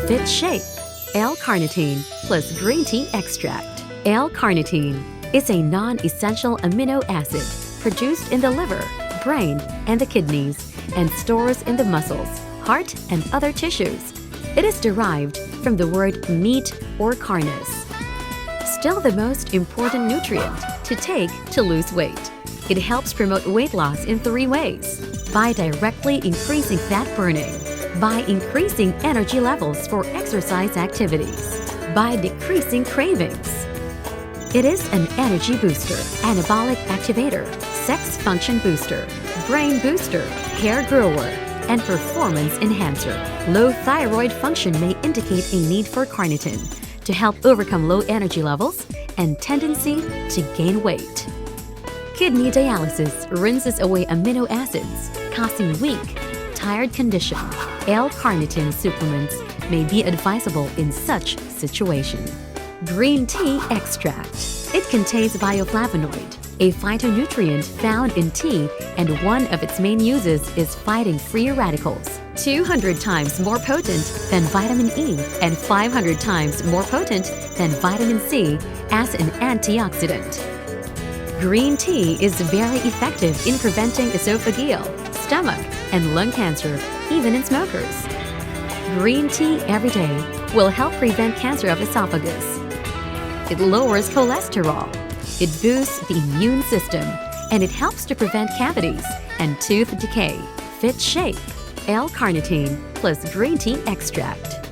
Fit shape. L-carnitine plus green tea extract. L-carnitine is a non-essential amino acid produced in the liver, brain, and the kidneys, and stores in the muscles, heart, and other tissues. It is derived from the word meat or carnus. Still the most important nutrient to take to lose weight. It helps promote weight loss in 3 ways: by directly increasing fat burning, by increasing energy levels for exercise activities, by decreasing cravings. It is an energy booster, anabolic activator, sex function booster, brain booster, hair grower, and performance enhancer. Low thyroid function may indicate a need for carnitine to help overcome low energy levels and tendency to gain weight. Kidney dialysis rinses away amino acids, causing weak, tired condition. L-carnitine supplements may be advisable in such situation. Green tea extract. It contains bioflavonoid, a phytonutrient found in tea, and one of its main uses is fighting free radicals. 200 times more potent than vitamin E and 500 times more potent than vitamin C as an antioxidant. Green tea is very effective in preventing esophageal, stomach, and lung cancer, even in smokers. Green tea every day will help prevent cancer of esophagus. It lowers cholesterol. It boosts the immune system, and it helps to prevent cavities and tooth decay. Fit shape. L-carnitine plus green tea extract.